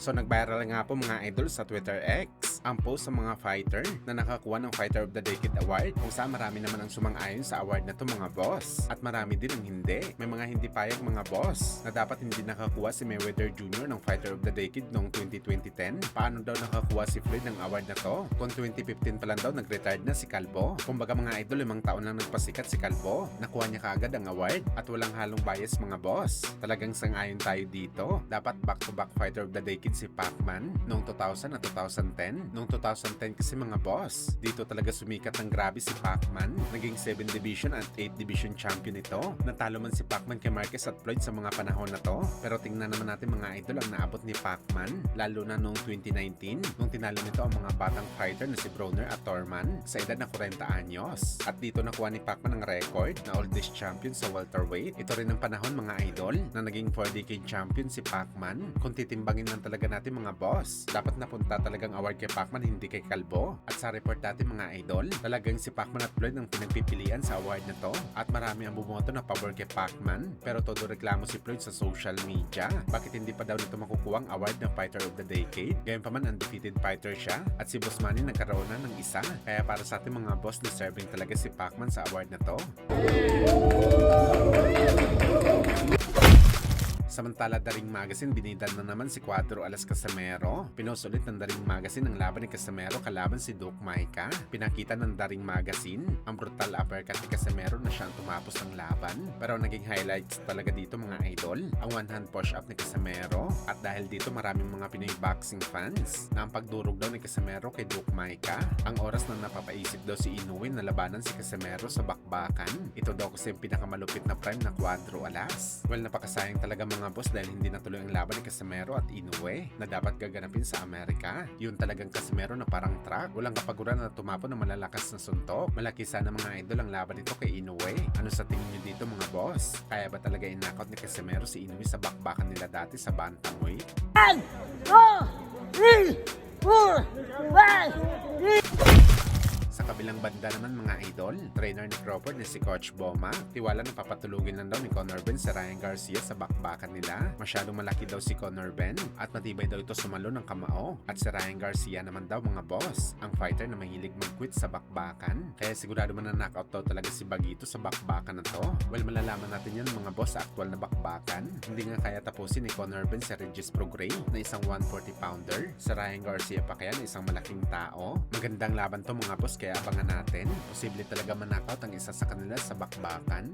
So nag-viral nga po mga idol sa Twitter X ang post sa mga fighter na nakakuha ng Fighter of the Decade Award, kung saan marami naman ang sumang-ayon sa award na to mga boss. At marami din ang hindi. May mga hindi payag mga boss na dapat hindi nakakuha si Mayweather Jr. ng Fighter of the Decade noong 2010. Paano daw nakakuha si Floyd ng award na to? Kung 2015 pa lang daw nag-retired na si Calvo. Kumbaga mga idol, 5 taon lang nagpasikat si Calvo. Nakuha niya kaagad ang award at walang halong bias mga boss. Talagang sang-ayon tayo dito. Dapat back-to-back Fighter of the Decade si Pacman noong 2000 at 2010. Noong 2010 kasi mga boss, dito talaga sumikat ng grabe si Pacman. Naging 7 division at 8 division champion ito. Natalo man si Pacman kay Marquez at Floyd sa mga panahon na to. Pero tingnan naman natin mga idol ang naabot ni Pacman, lalo na noong 2019 nung tinalo nito ang mga batang fighter na si Broner at Thurman sa edad na 40 anyos. At dito nakuha ni Pacman ang record na oldest champion sa welterweight. Ito rin ang panahon mga idol na naging 4-decade champion si Pacman. Kung titimbangin lang talaga natin mga boss, dapat napunta talagang award kay Pacman, hindi kay Calvo. At sa report natin mga idol, talagang si Pacman at Floyd ang pinagpipilian sa award na to. At marami ang bumoto na pabor kay Pacman, pero todo reklamo si Floyd sa social media. Bakit hindi pa daw nito makukuha ang award ng Fighter of the Decade? Gayon pa man, undefeated fighter siya at si Boss Manny nagkaroon na ng isa. Kaya para sa ating mga boss, deserving talaga si Pacman sa award na to. Samantala, Daring Magazine binidan na naman si Cuadro Alas Casimero. Pinost ulit ng Daring Magazine ang laban ni Casimero kalaban si Duke Maika. Pinakita ng Daring Magazine ang brutal uppercut ni Casimero na siyang tumapos ng laban. Pero naging highlights talaga dito mga idol, ang one-hand push-up ni Casimero. At dahil dito maraming mga Pinoy boxing fans na ang pagdurog daw ni Casimero kay Duke Maika, ang oras na napapaisip daw si Inoue na labanan si Casimero sa bakbakan. Ito daw kasi yung pinakamalupit na prime na Cuadro Alas. Well, napakasayang talaga mga boss dahil hindi natuloy ang laban ni Casimero at Inoue na dapat gaganapin sa Amerika. Yun talagang Casimero na parang truck, walang kapaguran na tumapon ng malalakas na suntok. Malaki sana mga idol ang laban nito kay Inoue. Ano sa tingin nyo dito mga boss? Kaya ba talaga inakot ni Casimero si Inoue sa bakbakan nila dati sa bantamweight? 1, 2, 3, 4, 5, 6. Sa kabilang banda naman mga idol, trainer ni Crawford na si Coach Boma, tiwala na papatulugin lang daw ni Conor Ben si Ryan Garcia sa bakbakan nila. Masyadong malaki daw si Conor Ben at matibay daw ito sumalo ng kamao. At si Ryan Garcia naman daw mga boss, ang fighter na mahilig mag-quit sa bakbakan. Kaya sigurado man na knockout daw talaga si Bagito sa bakbakan na to. Well, malalaman natin yan mga boss sa aktual na bakbakan. Hindi nga kaya tapusin ni Conor Ben si Regis Prograis na isang 140 pounder. Si Ryan Garcia pa kaya na isang malaking tao. Magandang laban to mga boss, kaya abangan natin. Posible talaga manakaut ang isa sa kanila sa bakbakan.